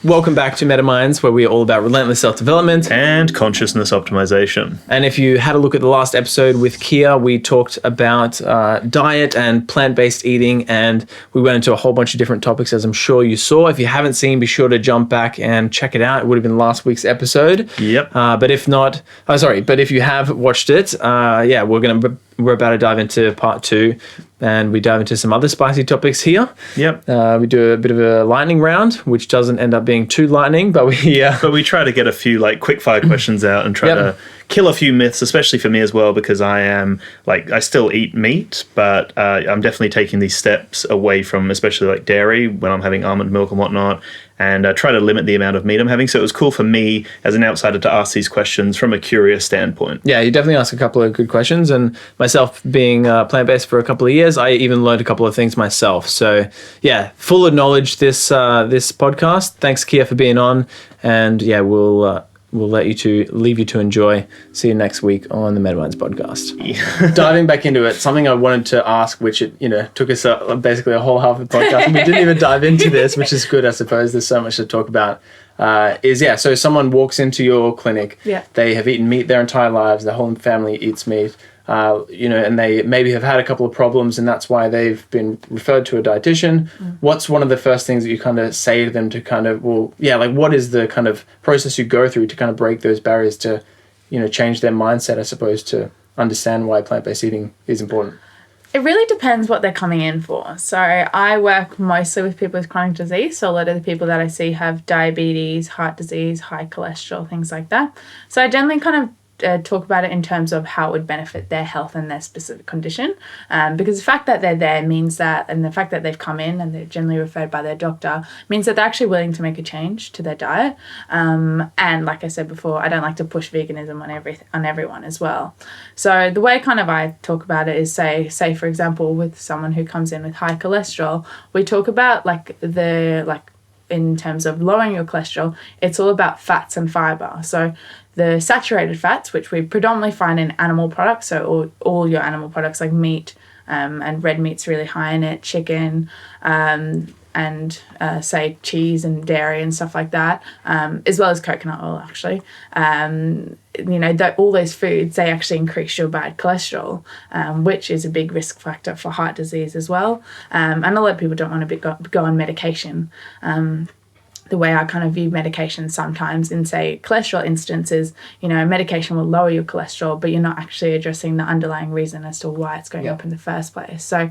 Welcome back to MetaMinds, where we are all about relentless self-development and consciousness optimization. And if you had a look at the last episode with Kiah, we talked about diet and plant-based eating, and we went into a whole bunch of different topics, as I'm sure you saw. If you haven't seen, be sure to jump back and check it out. It would have been last week's episode. Yep. But if not, but if you have watched it, we're about to dive into part 2, and we dive into some other spicy topics here. Yep. We do a bit of a lightning round, which doesn't end up being too lightning, but we try to get a few quick fire questions out and try to kill a few myths, especially for me as well, because I still eat meat, but I'm definitely taking these steps away from especially dairy when I'm having almond milk and whatnot, and try to limit the amount of meat I'm having. So it was cool for me as an outsider to ask these questions from a curious standpoint. Yeah, you definitely ask a couple of good questions, and myself being plant-based for a couple of years, I even learned a couple of things myself. So yeah, full of knowledge this podcast. Thanks, Kiah, for being on, and yeah, we'll leave you to enjoy. See you next week on the MetaMinds podcast. Yeah. Diving back into it, something I wanted to ask, which took us basically a whole half of the podcast, and we didn't even dive into this, which is good, I suppose. There's so much to talk about. So someone walks into your clinic, they have eaten meat their entire lives, their whole family eats meat, and they maybe have had a couple of problems, and that's why they've been referred to a dietitian. What's one of the first things that you kind of say to them to kind of, what is the kind of process you go through to kind of break those barriers to, change their mindset, I suppose, to understand why plant-based eating is important? It really depends what they're coming in for. So I work mostly with people with chronic disease. So a lot of the people that I see have diabetes, heart disease, high cholesterol, things like that. So I generally kind of talk about it in terms of how it would benefit their health and their specific condition, because the fact that they're there means that, and the fact that they've come in and they're generally referred by their doctor, means that they're actually willing to make a change to their diet. And like I said before, I don't like to push veganism on everyone as well. So the way kind of I talk about it is say for example, with someone who comes in with high cholesterol, we talk about in terms of lowering your cholesterol, it's all about fats and fiber. So the saturated fats, which we predominantly find in animal products, so all your animal products like meat, and red meat's really high in it, chicken, and say cheese and dairy and stuff like that, as well as coconut oil actually. All those foods, they actually increase your bad cholesterol, which is a big risk factor for heart disease as well. And a lot of people don't want to go on medication. The way I kind of view medication sometimes in, say, cholesterol instances, medication will lower your cholesterol, but you're not actually addressing the underlying reason as to why it's going up in the first place. So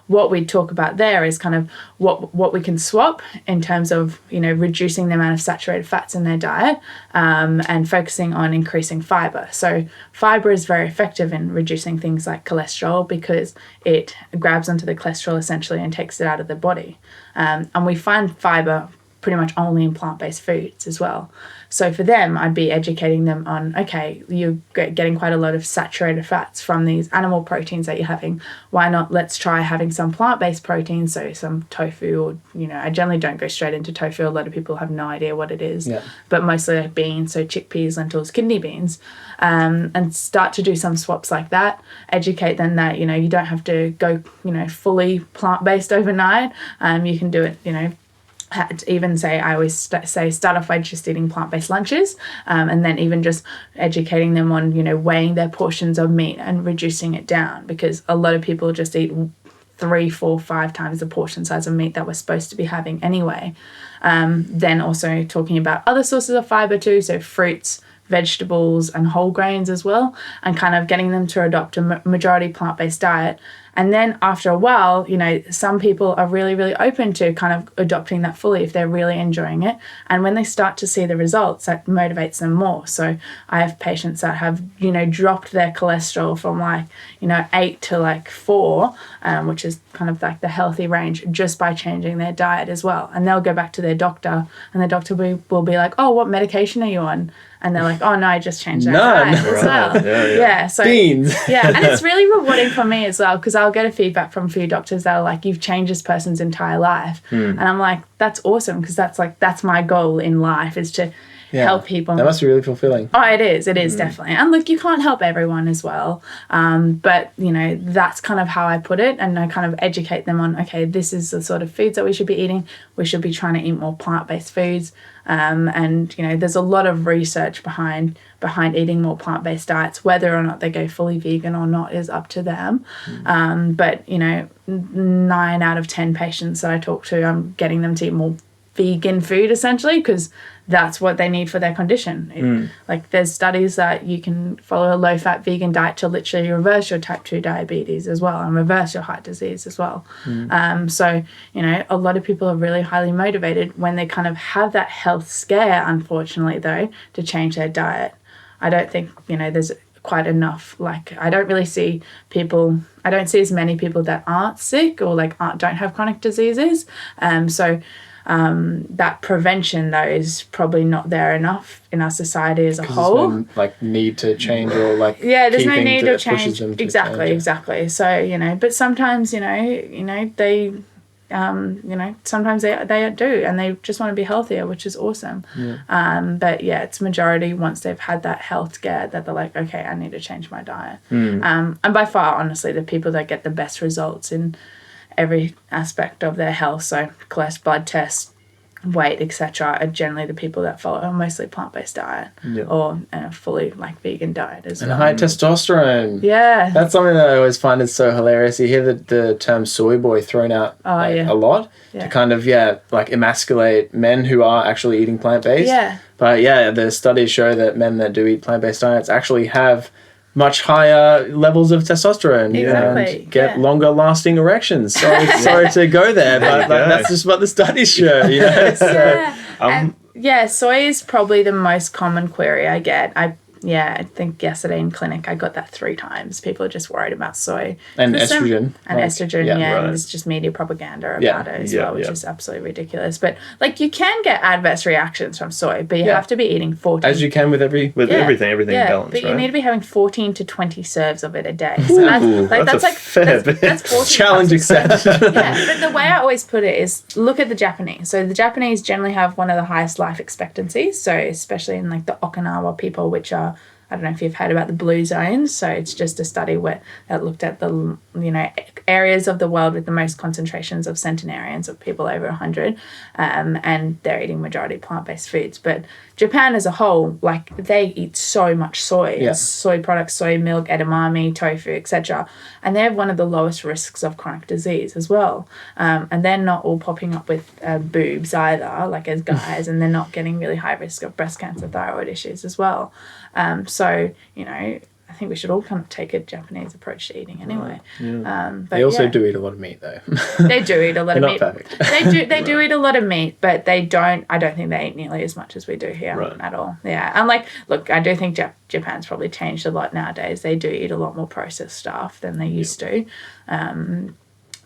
what we talk about there is kind of what we can swap in terms of, reducing the amount of saturated fats in their diet, and focusing on increasing fiber. So fiber is very effective in reducing things like cholesterol because it grabs onto the cholesterol essentially and takes it out of the body. And we find fiber pretty much only in plant-based foods as well. So for them, I'd be educating them on, okay, you're getting quite a lot of saturated fats from these animal proteins that you're having. Why not let's try having some plant-based proteins, so some tofu, or, I generally don't go straight into tofu. A lot of people have no idea what it is, but mostly like beans, so chickpeas, lentils, kidney beans, and start to do some swaps like that. Educate them that, you don't have to go, fully plant-based overnight. You can do it, I always say start off by just eating plant-based lunches, and then even just educating them on, weighing their portions of meat and reducing it down, because a lot of people just eat 3, 4, 5 times the portion size of meat that we're supposed to be having anyway. Then also talking about other sources of fiber too, so fruits, vegetables and whole grains as well, and kind of getting them to adopt a majority plant-based diet. And then after a while, some people are really, really open to kind of adopting that fully if they're really enjoying it. And when they start to see the results, that motivates them more. So I have patients that have, dropped their cholesterol from 8 to 4, which is kind of like the healthy range, just by changing their diet as well. And they'll go back to their doctor, and the doctor will be like, oh, what medication are you on? And they're like, oh, no, I just changed that diet as well. Yeah, so beans. Yeah, and it's really rewarding for me as well, because I'll get a feedback from a few doctors that are like, you've changed this person's entire life. And I'm like, that's awesome, because that's my goal in life, is to help people. That must be really fulfilling. Oh, it is definitely. And look, you can't help everyone as well. But, you know, that's kind of how I put it. And I kind of educate them on, okay, this is the sort of foods that we should be eating. We should be trying to eat more plant-based foods. And, you know, there's a lot of research behind eating more plant-based diets. Whether or not they go fully vegan or not is up to them. But, you know, 9 out of 10 patients that I talk to, I'm getting them to eat more vegan food, essentially, because that's what they need for their condition. Like, there's studies that you can follow a low-fat vegan diet to literally reverse your type 2 diabetes as well and reverse your heart disease as well. So, you know, a lot of people are really highly motivated when they kind of have that health scare, unfortunately, though, to change their diet. I don't think, you know, there's quite enough. Like, I don't see as many people that aren't sick or like don't have chronic diseases. That prevention, though, is probably not there enough in our society as a whole. There's no, like, need to change or like there's no need to change. Exactly. So, you know, but sometimes they sometimes they do, and they just want to be healthier, which is awesome. But yeah, it's majority once they've had that health scare that they're like, okay, I need to change my diet. And by far, honestly, the people that get the best results in every aspect of their health, so cholesterol, blood tests, weight, etc., are generally the people that follow a mostly plant-based diet or a fully like vegan diet as well. And high testosterone. Yeah. That's something that I always find is so hilarious. You hear the term soy boy thrown out a lot to kind of, like emasculate men who are actually eating plant-based. Yeah. But the studies show that men that do eat plant-based diets actually have much higher levels of testosterone and get longer lasting erections. Sorry to go there, but that's just what the studies show. You know? Soy is probably the most common query I get. I think yesterday in clinic I got that 3 times. People are just worried about soy. And estrogen. And there's just media propaganda about it as well, which is absolutely ridiculous. But, like, you can get adverse reactions from soy, but you have to be eating 14. As you can with everything balanced, but you need to be having 14 to 20 serves of it a day. So that's 14 challenge accepted. But the way I always put it is look at the Japanese. So the Japanese generally have one of the highest life expectancies, so especially in, like, the Okinawa people, which are, I don't know if you've heard about the blue zones. So it's just a study that looked at the, you know, areas of the world with the most concentrations of centenarians, of people over 100, and they're eating majority plant-based foods. But Japan as a whole, like, they eat so much soy, soy products, soy milk, edamame, tofu, etc. And they have one of the lowest risks of chronic disease as well. And they're not all popping up with boobs either, like as guys, and they're not getting really high risk of breast cancer, thyroid issues as well. So, you know, I think we should all kind of take a Japanese approach to eating anyway. But they also do eat a lot of meat, though. They do eat a lot of meat. They're not perfect. They do eat a lot of meat, but I don't think they eat nearly as much as we do here at all. Yeah. And, like, look, I do think Japan's probably changed a lot nowadays. They do eat a lot more processed stuff than they used to.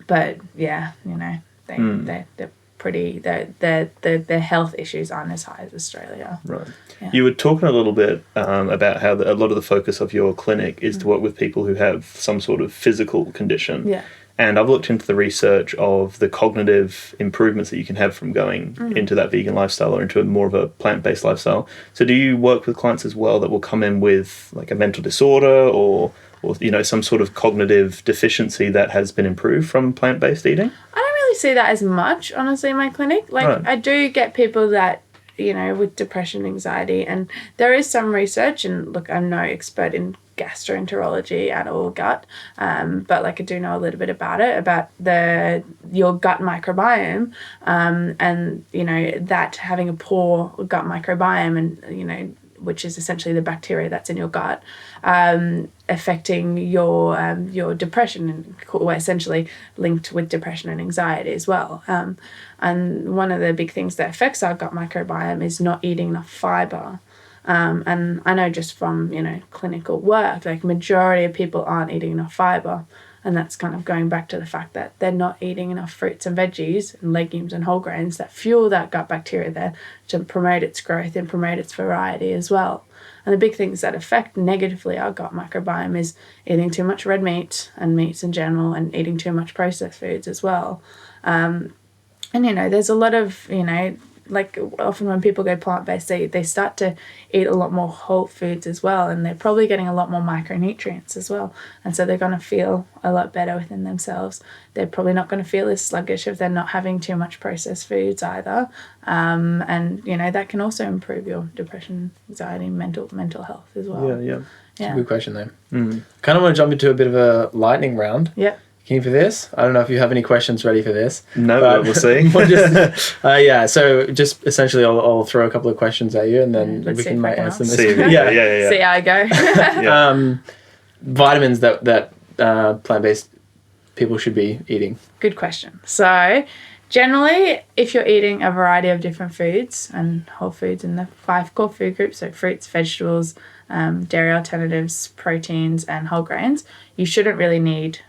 But yeah, you know, they're pretty, their health issues aren't as high as Australia. Right. Yeah. You were talking a little bit about how a lot of the focus of your clinic is to work with people who have some sort of physical condition. Yeah. And I've looked into the research of the cognitive improvements that you can have from going into that vegan lifestyle or into more of a plant-based lifestyle. So do you work with clients as well that will come in with, like, a mental disorder or you know, some sort of cognitive deficiency that has been improved from plant-based eating? I don't really see that as much, honestly, in my clinic. Like, I do get people that, you know, with depression, anxiety, and there is some research, and look, I'm no expert in gastroenterology at all, gut, but, like, I do know a little bit about it, about your gut microbiome, and, you know, that having a poor gut microbiome, and, you know, which is essentially the bacteria that's in your gut, affecting your depression, and essentially linked with depression and anxiety as well. And one of the big things that affects our gut microbiome is not eating enough fibre. And I know just from, you know, clinical work, like, majority of people aren't eating enough fibre. And that's kind of going back to the fact that they're not eating enough fruits and veggies and legumes and whole grains that fuel that gut bacteria there to promote its growth and promote its variety as well. And the big things that affect negatively our gut microbiome is eating too much red meat and meats in general, and eating too much processed foods as well. And, you know, there's a lot of, you know, like often when people go plant-based, they start to eat a lot more whole foods as well, and they're probably getting a lot more micronutrients as well, and so they're going to feel a lot better within themselves. They're probably not going to feel as sluggish if they're not having too much processed foods either, and you know that can also improve your depression, anxiety, mental health as well. It's a good question though. Kind of want to jump into a bit of a lightning round. Yep. Keen for this? I don't know if you have any questions ready for this. No, but we'll see. So just essentially I'll throw a couple of questions at you and then we can might answer them. See how I go. Vitamins that plant-based people should be eating. Good question. So generally, if you're eating a variety of different foods and whole foods in the 5 core food groups, so fruits, vegetables, dairy alternatives, proteins, and whole grains, you shouldn't really need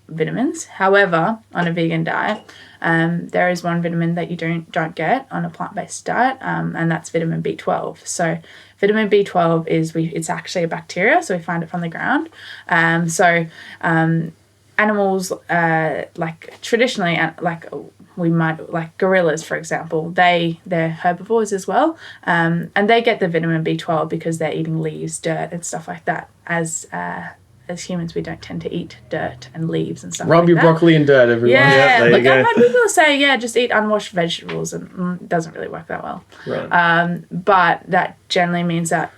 vitamins. However, on a vegan diet, there is one vitamin that you don't get on a plant-based diet, and that's vitamin B12. So vitamin B12 it's actually a bacteria, so we find it from the ground. Animals, like traditionally, like we might, like gorillas, for example, they're herbivores as well, and they get the vitamin B12 because they're eating leaves, dirt, and stuff like that. As humans, we don't tend to eat dirt and leaves and stuff like that. Rub your broccoli and dirt, everyone. Yeah, there you go. I've had people say, just eat unwashed vegetables, and it doesn't really work that well. Right. But that generally means that,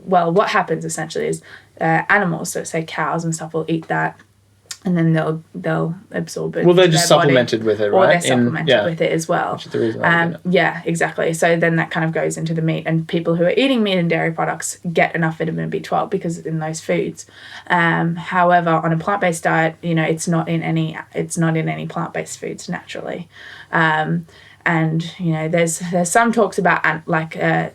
what happens essentially is animals, so say cows and stuff, will eat that, and then they'll absorb it. Well, they're just supplemented with it, right? Or they're supplemented with it as well. Which is the reason I like it. Yeah, exactly. So then that kind of goes into the meat, and people who are eating meat and dairy products get enough vitamin B12 because it's in those foods. However, on a plant-based diet, you know, it's not in any plant-based foods naturally. And you know, there's some talks about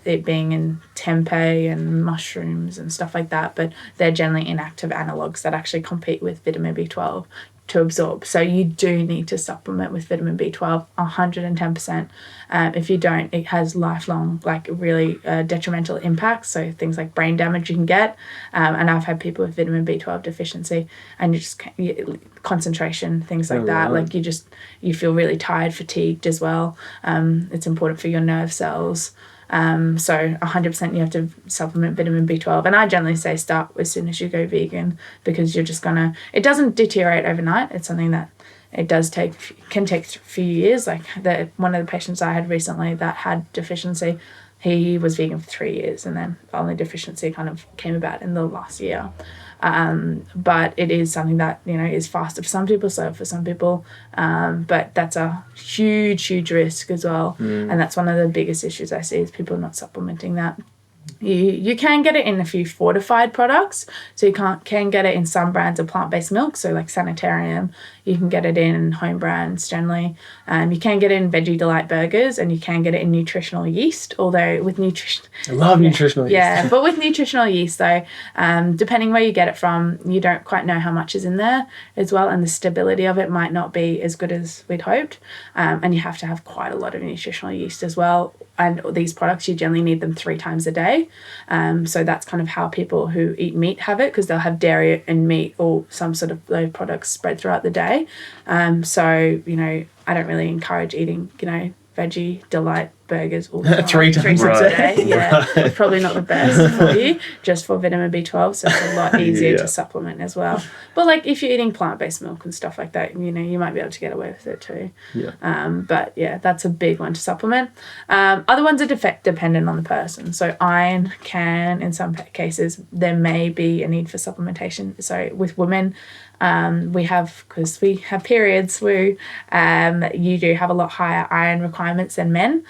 it being in tempeh and mushrooms and stuff like that, but they're generally inactive analogues that actually compete with vitamin B12 to absorb. So you do need to supplement with vitamin B12 110%. If you don't, it has lifelong, really detrimental impacts. So things like brain damage you can get. And I've had people with vitamin B12 deficiency, and concentration, things like that. Right. Like you feel really tired, fatigued as well. It's important for your nerve cells. So 100% you have to supplement vitamin B12, and I generally say start as soon as you go vegan, because you're just it doesn't deteriorate overnight. It's something that can take a few years. Like one of the patients I had recently that had deficiency, he was vegan for 3 years, and then the only deficiency kind of came about in the last year. But it is something that, you know, is faster for some people, slower for some people. But that's a huge risk as well. And that's one of the biggest issues I see is people not supplementing that. You can get it in a few fortified products. So you can get it in some brands of plant-based milk. So like Sanitarium, you can get it in home brands generally. You can get it in Veggie Delight burgers, and you can get it in nutritional yeast. Although with nutrition, I love nutritional yeast. Yeah, but with nutritional yeast though, depending where you get it from, you don't quite know how much is in there as well, and the stability of it might not be as good as we'd hoped. And you have to have quite a lot of nutritional yeast as well. And these products, you generally need them 3 times a day. So that's kind of how people who eat meat have it, because they'll have dairy and meat or some sort of those products spread throughout the day. So, you know, I don't really encourage eating, you know, Veggie Delight burgers all the time. 3 times a day. Yeah, it's probably not the best for you, just for vitamin B12, so it's a lot easier to supplement as well. But like if you're eating plant-based milk and stuff like that, you know, you might be able to get away with it too. But yeah, that's a big one to supplement. Other ones are dependent on the person. So iron can, in some cases, there may be a need for supplementation. So with women, because we have periods where you do have a lot higher iron requirements than men.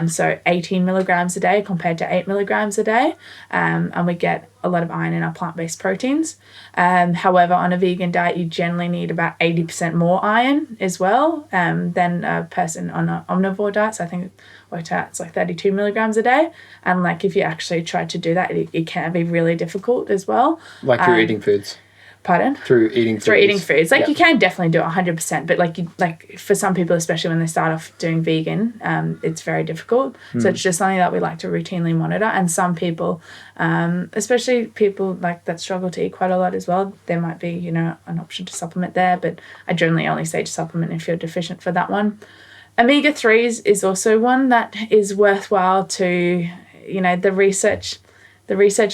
So 18 milligrams a day compared to 8 milligrams a day. And we get a lot of iron in our plant-based proteins. However, on a vegan diet, you generally need about 80% more iron as well than a person on an omnivore diet. So I think worked out it's like 32 milligrams a day. And like if you actually try to do that, it can be really difficult as well. Like you're eating foods. Pardon? Through eating foods. Like you can definitely do it 100%, but like for some people, especially when they start off doing vegan, it's very difficult. So it's just something that we like to routinely monitor. And some people, especially people like that struggle to eat quite a lot as well, there might be, you know, an option to supplement there, but I generally only say to supplement if you're deficient for that one. Omega-3s is also one that is worthwhile to, the research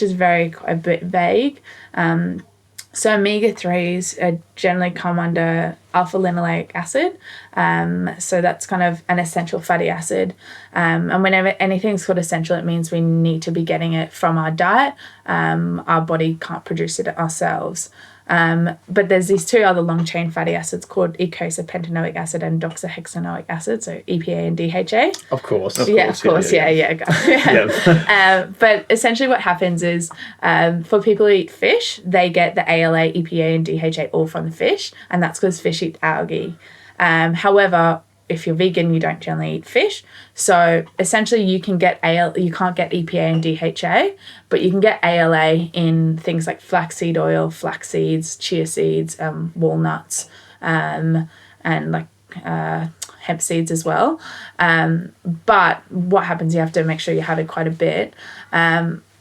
is a bit vague. So omega-3s generally come under alpha-linoleic acid. So that's kind of an essential fatty acid. And whenever anything's called essential, it means we need to be getting it from our diet. Our body can't produce it ourselves. But there's these two other long-chain fatty acids called eicosapentaenoic acid and doxahexaenoic acid, so EPA and DHA. Of course. But essentially what happens is for people who eat fish, they get the ALA, EPA and DHA all from the fish, and that's because fish eat algae. However, if you're vegan, you don't generally eat fish. So essentially you can't get EPA and DHA, but you can get ALA in things like flaxseed oil, flax seeds, chia seeds, walnuts, and like hemp seeds as well. But what happens, you have to make sure you have it quite a bit.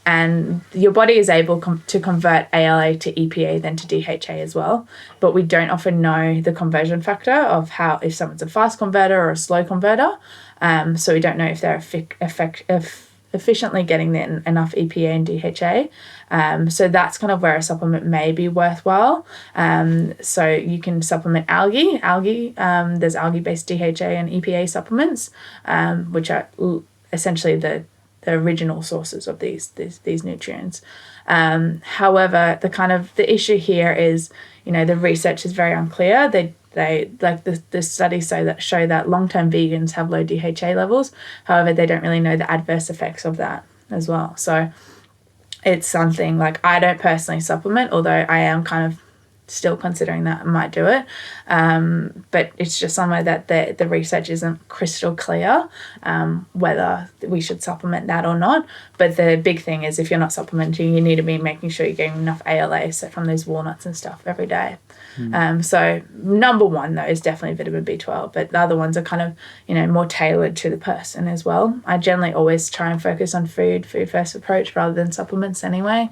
And your body is able to convert ALA to EPA then to DHA as well. But we don't often know the conversion factor of if someone's a fast converter or a slow converter. So we don't know if they're efficiently getting enough EPA and DHA. So that's kind of where a supplement may be worthwhile. So you can supplement algae. There's algae-based DHA and EPA supplements, which are essentially the original sources of these nutrients. However, the issue here is, the research is very unclear. They like the studies show that long-term vegans have low DHA levels. However, they don't really know the adverse effects of that as well. So it's something like I don't personally supplement, although I am kind of still considering that I might do it. But it's just somewhere that the research isn't crystal clear whether we should supplement that or not. But the big thing is if you're not supplementing, you need to be making sure you're getting enough ALA, so from those walnuts and stuff every day. So number one, though, is definitely vitamin B12, but the other ones are kind of, more tailored to the person as well. I generally always try and focus on food first approach rather than supplements anyway.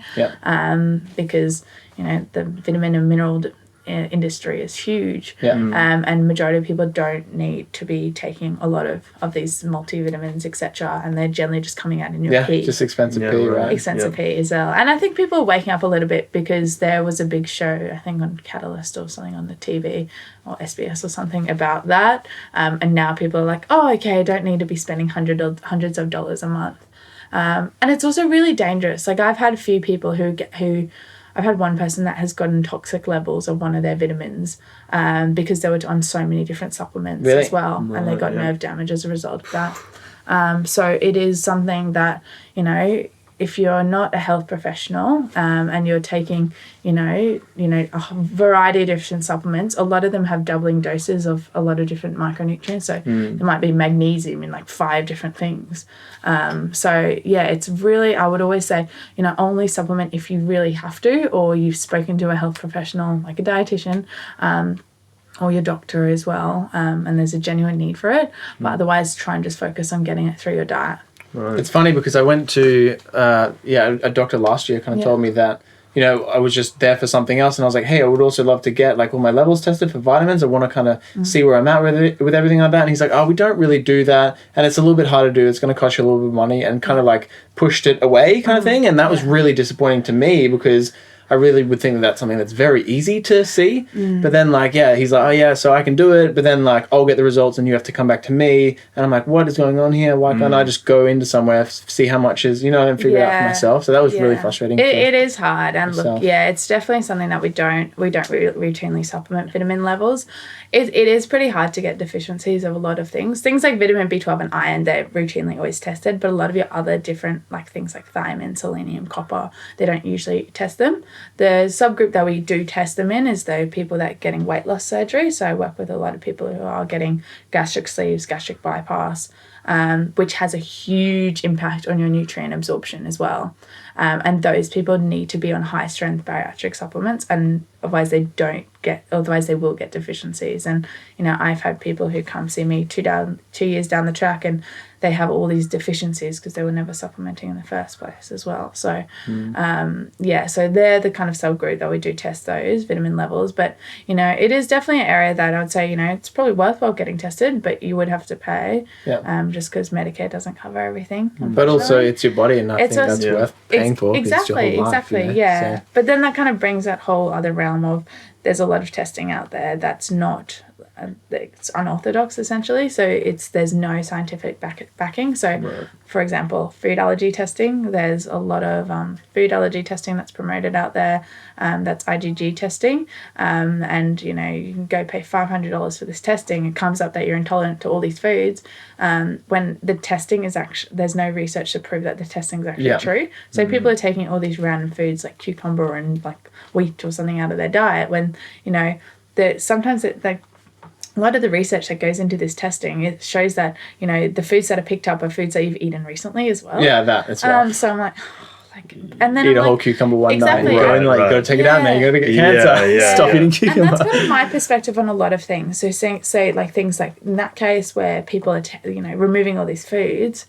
Because the vitamin and mineral industry is huge. And majority of people don't need to be taking a lot of these multivitamins, etc. And they're generally just coming out in your pee. Just expensive pee, right? Expensive pee as well. And I think people are waking up a little bit because there was a big show, I think on Catalyst or something on the TV or SBS or something about that. And now people are like, oh, okay, I don't need to be spending hundreds of dollars a month. And it's also really dangerous. Like I've had a few people I've had one person that has gotten toxic levels of one of their vitamins because they were on so many different supplements as well. Right, and they got nerve damage as a result of that. So it is something that, if you're not a health professional and you're taking, a variety of different supplements, a lot of them have doubling doses of a lot of different micronutrients. So there might be magnesium in like 5 different things. It's really, I would always say, only supplement if you really have to, or you've spoken to a health professional like a dietitian or your doctor as well, and there's a genuine need for it. But otherwise, try and just focus on getting it through your diet. Right. It's funny because I went to a doctor last year kind of told me that, I was just there for something else, and I was like, hey, I would also love to get like all my levels tested for vitamins. I want to kind of see where I'm at with everything like that. And he's like, oh, we don't really do that, and it's a little bit harder to do. It's going to cost you a little bit of money, and kind of like pushed it away kind of thing. And that was really disappointing to me because I really would think that that's something that's very easy to see. But then he's like, oh yeah, so I can do it. But then I'll get the results and you have to come back to me. And I'm like, what is going on here? Why can't I just go into somewhere, see how much is, and figure it out for myself. So that was really frustrating. It is hard. And look, it's definitely something that we don't routinely supplement vitamin levels. It is pretty hard to get deficiencies of a lot of things. Things like vitamin B12 and iron, they're routinely always tested. But a lot of your other different things like thiamine, selenium, copper, they don't usually test them. The subgroup that we do test them in is the people that are getting weight loss surgery. So I work with a lot of people who are getting gastric sleeves, gastric bypass, which has a huge impact on your nutrient absorption as well. And those people need to be on high strength bariatric supplements, and otherwise they will get deficiencies. And I've had people who come see me 2 years down the track, and they have all these deficiencies because they were never supplementing in the first place as well. So, so they're the kind of subgroup that we do test those vitamin levels. But, it is definitely an area that I would say, it's probably worthwhile getting tested, but you would have to pay just because Medicare doesn't cover everything. But also it's your body, and I think that's worth paying for. Exactly, So. But then that kind of brings that whole other realm of there's a lot of testing out there that's not it's unorthodox essentially, so there's no scientific backing. So for example, food allergy testing, there's a lot of food allergy testing that's promoted out there, that's IgG testing, and you can go pay $500 for this testing. It comes up that you're intolerant to all these foods, when the testing is actually, there's no research to prove that the testing is actually true. So people are taking all these random foods like cucumber and like wheat or something out of their diet when sometimes a lot of the research that goes into this testing, it shows that, the foods that are picked up are foods that you've eaten recently as well. Yeah, that as well. So I'm like, and then eat a whole cucumber one night and you got to take it out now, you got to get cancer. Stop eating cucumber. And that's kind of my perspective on a lot of things. So say like things like in that case where people are, removing all these foods,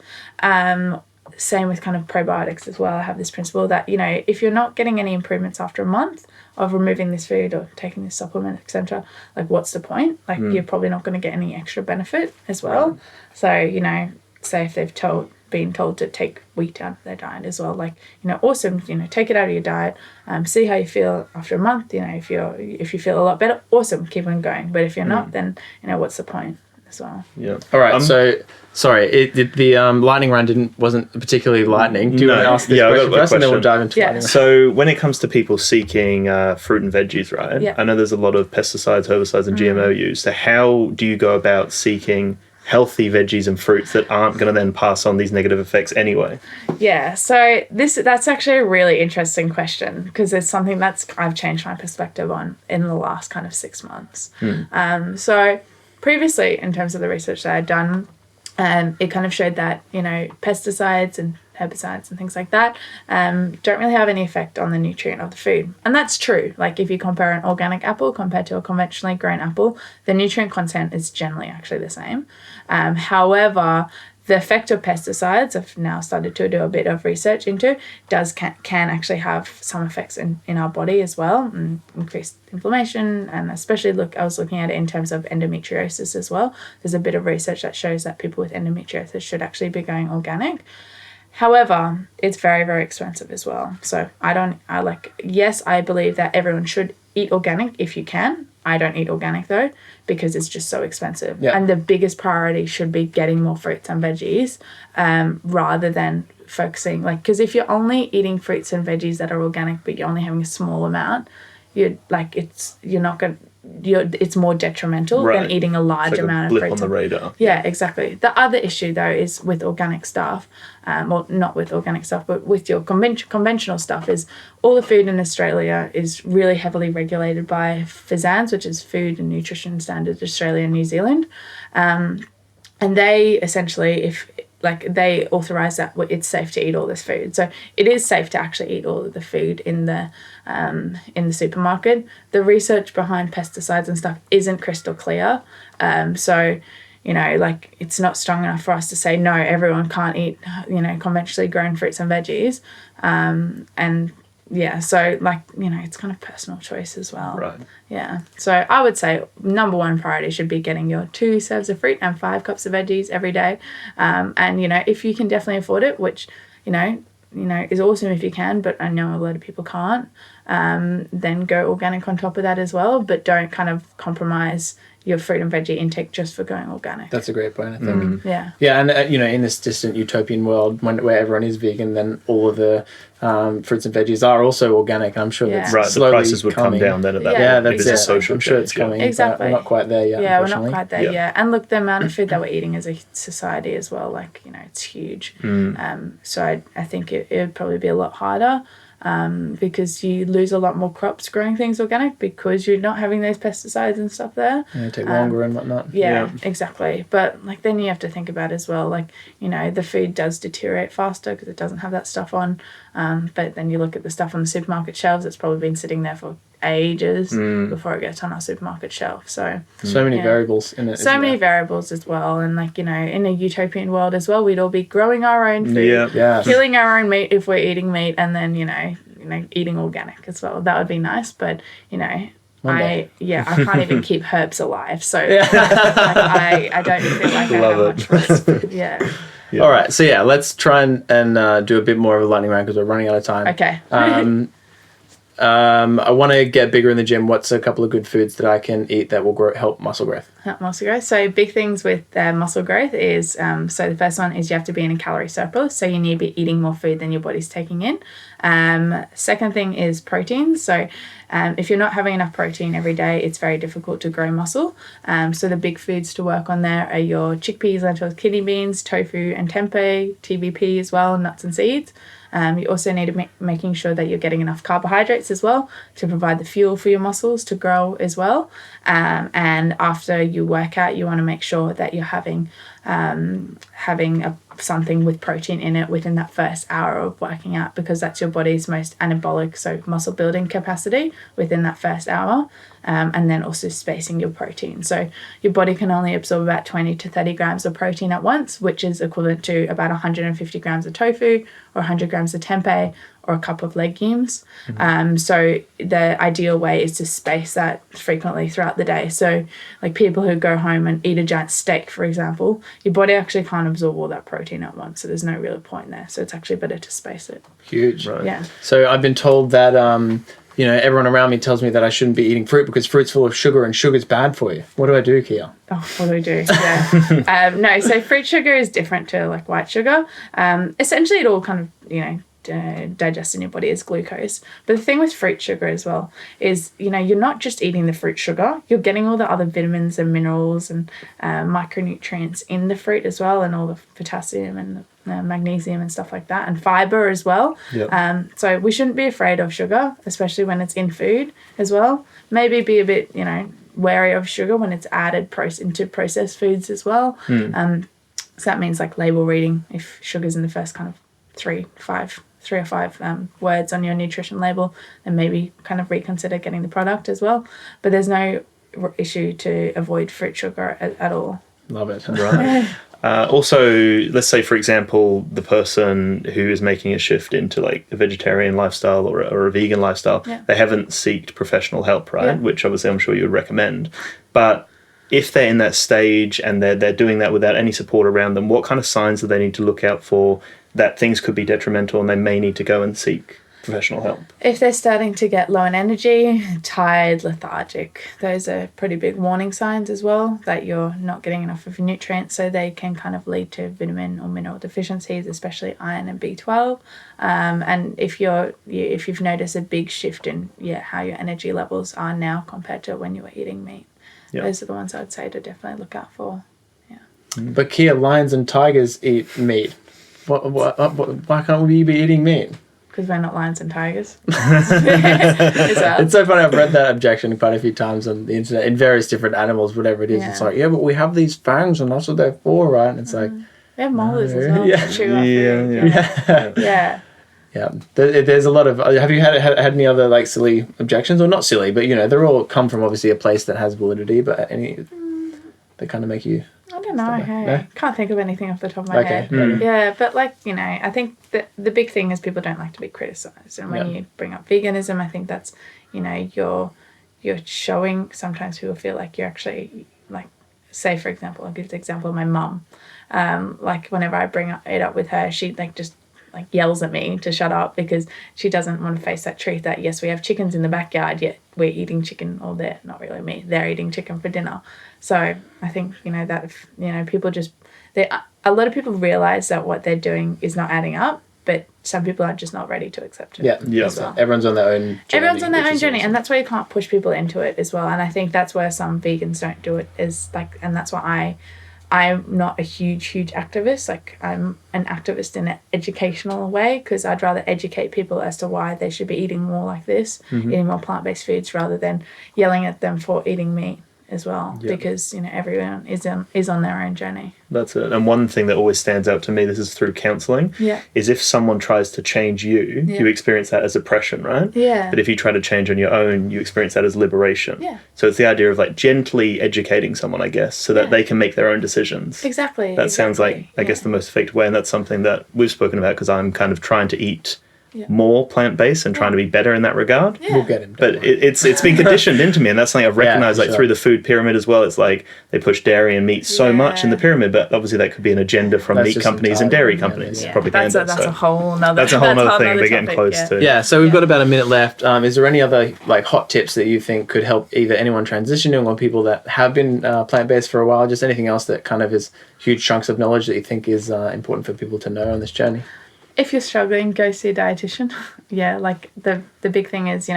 same with kind of probiotics as well. I have this principle that, if you're not getting any improvements after a month of removing this food or taking this supplement, etc., like what's the point? Like you're probably not going to get any extra benefit as well. Right. So, say if they've been told to take wheat out of their diet as well, like, awesome, take it out of your diet, see how you feel after a month. If you feel a lot better, awesome, keep on going. But if you're not, then, what's the point as well? Yeah. All right. So, sorry, the lightning round wasn't particularly lightning. Do you want to ask this question first, and then we'll dive into lightning round? So when it comes to people seeking fruit and veggies, right? Yeah. I know there's a lot of pesticides, herbicides, and GMO use. So how do you go about seeking healthy veggies and fruits that aren't going to then pass on these negative effects anyway? Yeah, so that's actually a really interesting question because it's something I've changed my perspective on in the last kind of 6 months. So previously, in terms of the research that I'd done, it kind of showed that, pesticides and herbicides and things like that don't really have any effect on the nutrient of the food. And that's true. Like if you compare an organic apple compared to a conventionally grown apple, the nutrient content is generally actually the same. However, the effect of pesticides, I've now started to do a bit of research into, can actually have some effects in our body as well, and increased inflammation, and especially I was looking at it in terms of endometriosis as well. There's a bit of research that shows that people with endometriosis should actually be going organic. However, it's very, very expensive as well. So yes, I believe that everyone should eat organic if you can. I don't eat organic though, because it's just so expensive. Yeah. And the biggest priority should be getting more fruits and veggies, rather than focusing, because if you're only eating fruits and veggies that are organic, but you're only having a small amount, it's more detrimental than eating a large amount of fruits. On the radar. Yeah, exactly. The other issue though is with organic stuff, well, not with organic stuff, but with your conventional stuff, is all the food in Australia is really heavily regulated by FSANZ, which is Food and Nutrition Standards Australia and New Zealand, and they essentially, they authorise that it's safe to eat all this food. So it is safe to actually eat all of the food in the supermarket. The research behind pesticides and stuff isn't crystal clear. So, it's not strong enough for us to say, no, everyone can't eat, conventionally grown fruits and veggies. And yeah, so it's kind of personal choice as well. Right. Yeah. So I would say number one priority should be getting your 2 serves of fruit and 5 cups of veggies every day. And, if you can definitely afford it, which, is awesome if you can, but I know a lot of people can't, then go organic on top of that as well. But don't kind of compromise your fruit and veggie intake just for going organic. That's a great point, I think. Yeah. Yeah, and in this distant utopian world where everyone is vegan, then all of the fruits and veggies are also organic. I'm sure that's slowly the prices would come down then at that point. Yeah, that's a social I'm sure it's coming. Exactly. But we're not quite there yet. Yeah, we're not quite there yet. And look, the amount of food that we're eating as a society as well, it's huge. So I think it would probably be a lot harder. Because you lose a lot more crops growing things organic because you're not having those pesticides and stuff there. Yeah, take longer and whatnot. Yeah, exactly. But then you have to think about as well, the food does deteriorate faster because it doesn't have that stuff on. But then you look at the stuff on the supermarket shelves that's probably been sitting there for ages before it gets on our supermarket shelf. So many variables in it. So many variables as well. And like, in a utopian world as well, we'd all be growing our own food, killing our own meat if we're eating meat, and then, eating organic as well. That would be nice. But, I can't even keep herbs alive. So I don't feel like I have much risk. Yeah. All right. So let's try and do a bit more of a lightning round because we're running out of time. Okay. I want to get bigger in the gym. What's a couple of good foods that I can eat that will help muscle growth? Muscle growth. So big things with muscle growth is, so the first one is you have to be in a calorie surplus. So you need to be eating more food than your body's taking in. Second thing is protein. So if you're not having enough protein every day, it's very difficult to grow muscle. So the big foods to work on there are your chickpeas, lentils, kidney beans, tofu and tempeh, TVP as well, nuts and seeds. You also need to making sure that you're getting enough carbohydrates as well to provide the fuel for your muscles to grow as well. And after you work out, you want to make sure that you're having something with protein in it within that first hour of working out, because that's your body's most anabolic, so muscle building capacity within that first hour. And then also spacing your protein. So your body can only absorb about 20 to 30 grams of protein at once, which is equivalent to about 150 grams of tofu or 100 grams of tempeh or a cup of legumes. So the ideal way is to space that frequently throughout the day. So like people who go home and eat a giant steak, for example, your body actually can't absorb all that protein at once. So there's no real point there. So it's actually better to space it. Huge. Right. Yeah. So I've been told that, everyone around me tells me that I shouldn't be eating fruit because fruit's full of sugar and sugar's bad for you. What do I do, Kiah? Oh, what do we do? Yeah. No, so fruit sugar is different to like white sugar. Essentially it all kind of, digest in your body as glucose. But the thing with fruit sugar as well is, you're not just eating the fruit sugar, you're getting all the other vitamins and minerals and micronutrients in the fruit as well, and all the potassium and the magnesium and stuff like that, and fiber as well. Yep. So we shouldn't be afraid of sugar, especially when it's in food as well. Maybe be a bit, wary of sugar when it's added into processed foods as well. So that means like label reading, if sugar's in the first kind of three or five words on your nutrition label, then maybe kind of reconsider getting the product as well. But there's no issue to avoid fruit sugar at all. Love it. Right. Also, let's say, for example, the person who is making a shift into like a vegetarian lifestyle or a vegan lifestyle, they haven't sought professional help, right? Which obviously I'm sure you would recommend. But if they're in that stage and they're doing that without any support around them, what kind of signs do they need to look out for that things could be detrimental and they may need to go and seek professional help? If they're starting to get low in energy, tired, lethargic, those are pretty big warning signs as well, that you're not getting enough of your nutrients, so they can kind of lead to vitamin or mineral deficiencies, especially iron and B12. And if you've noticed a big shift in how your energy levels are now compared to when you were eating meat, those are the ones I'd say to definitely look out for. But Kiah, lions and tigers eat meat. Why can't we be eating meat? Because we're not lions and tigers. It's so funny. I've read that objection quite a few times on the internet in various different animals, whatever it is. It's like, but we have these fangs and that's what they're for, right? And it's like, we have molars as well. Yeah. There's a lot of. Have you had any other like silly objections, or not silly, but they're all come from obviously a place that has validity, but any that kind of make you. I don't know. No? Can't think of anything off the top of my head. Yeah, but I think that the big thing is people don't like to be criticised, and when you bring up veganism, I think that's you're showing. Sometimes people feel like you're actually like, say for example, I'll give the example of my mum. Like whenever I bring it up with her, she just yells at me to shut up because she doesn't want to face that truth that yes, we have chickens in the backyard, yet we're eating chicken, or they're not really me, they're eating chicken for dinner. So I think that if people a lot of people realize that what they're doing is not adding up, but some people are just not ready to accept it. So everyone's on their own journey. And that's why you can't push people into it as well. And I think that's where some vegans don't do it, and that's why I'm not a huge activist. Like, I'm an activist in an educational way, because I'd rather educate people as to why they should be eating more like this, eating more plant-based foods, rather than yelling at them for eating meat as well, because everyone is on their own journey. That's it. And one thing that always stands out to me, this is through counselling, is if someone tries to change you, you experience that as oppression, right? Yeah. But if you try to change on your own, you experience that as liberation. Yeah. So it's the idea of like gently educating someone, I guess, so that they can make their own decisions. Exactly. That sounds like, I guess, the most effective way. And that's something that we've spoken about because I'm kind of trying to eat more plant-based and trying to be better in that regard. We'll get him. But it's been conditioned into me, and that's something I've recognized through the food pyramid as well. It's like they push dairy and meat so much in the pyramid, but obviously that could be an agenda from meat companies and dairy companies. Propaganda. That's a whole nother. That's a whole other thing we're getting close to. Yeah, so we've got about a minute left. Is there any other like hot tips that you think could help either anyone transitioning or people that have been plant-based for a while? Just anything else that kind of is huge chunks of knowledge that you think is important for people to know on this journey? If you're struggling, go see a dietitian. Like the big thing is,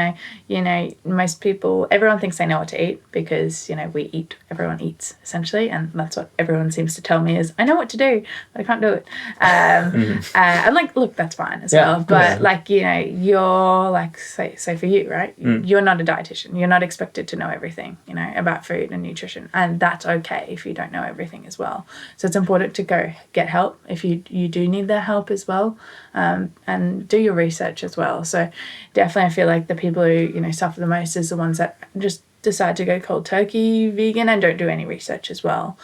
most people, everyone thinks they know what to eat because, everyone eats essentially. And that's what everyone seems to tell me is, I know what to do, but I can't do it. And like, look, that's fine as well. But you're like, say for you, right? You're not a dietitian. You're not expected to know everything, about food and nutrition. And that's okay if you don't know everything as well. So it's important to go get help if you do need the help as well. And do your research as well. So definitely I feel like the people who, suffer the most is the ones that just decide to go cold turkey vegan and don't do any research as well,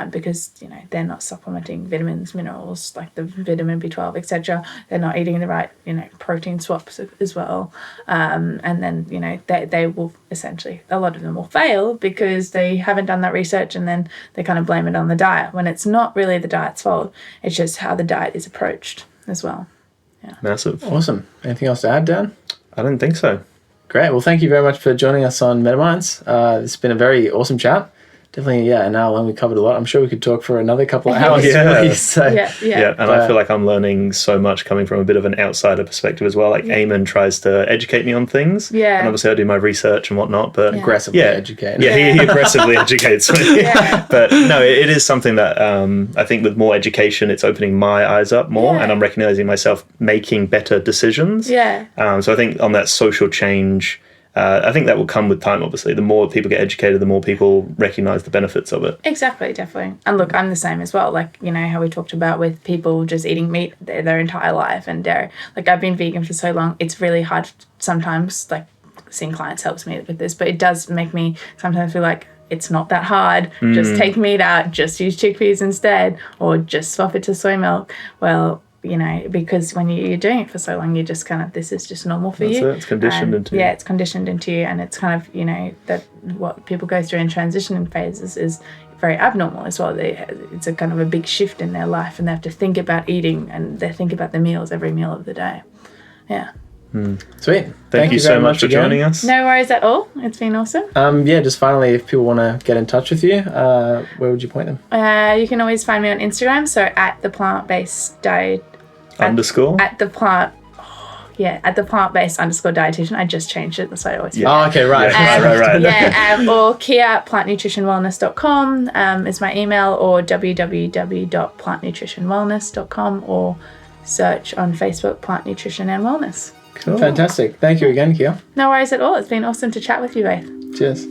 because, they're not supplementing vitamins, minerals, like the vitamin B12, etc. They're not eating the right, protein swaps as well. And then, they will essentially, a lot of them will fail because they haven't done that research and then they kind of blame it on the diet when it's not really the diet's fault. It's just how the diet is approached as well. Yeah. Massive. Awesome. Anything else to add, Dan? I don't think so. Great. Well, thank you very much for joining us on MetaMinds. It's been a very awesome chat. Definitely, an hour long. We covered a lot. I'm sure we could talk for another couple of hours. And I feel like I'm learning so much coming from a bit of an outsider perspective as well. Like Eamon tries to educate me on things. Yeah. And obviously I do my research and whatnot, but aggressively educate. Yeah, he aggressively educates me. But no, it is something that I think with more education, it's opening my eyes up more and I'm recognizing myself making better decisions. Yeah. So I think on that social change, I think that will come with time, obviously. The more people get educated, the more people recognise the benefits of it. Exactly, definitely. And look, I'm the same as well. Like, how we talked about with people just eating meat their entire life and dairy. Like, I've been vegan for so long, it's really hard sometimes, like, seeing clients helps me with this, but it does make me sometimes feel like it's not that hard. Just take meat out, just use chickpeas instead, or just swap it to soy milk. Well, because when you're doing it for so long, you just kind of, this is just normal for you. It's conditioned into you. Yeah, it's conditioned into you. And it's kind of, that what people go through in transitioning phases is very abnormal as well. It's a kind of a big shift in their life and they have to think about eating and they think about the meals every meal of the day. Yeah. Sweet. Thank you so much for joining us. No worries at all. It's been awesome. Just finally, if people want to get in touch with you, where would you point them? You can always find me on Instagram. So at the plant-based diet _ at the plant-based _ dietitian. I just changed it. That's why I always forget. Oh, okay, right. Right. Or Kiah plantnutritionwellness.com is my email, or www.plantnutritionwellness.com, or search on Facebook Plant Nutrition and Wellness. Cool. Fantastic. Thank you again, Kiah. No worries at all. It's been awesome to chat with you both. Cheers.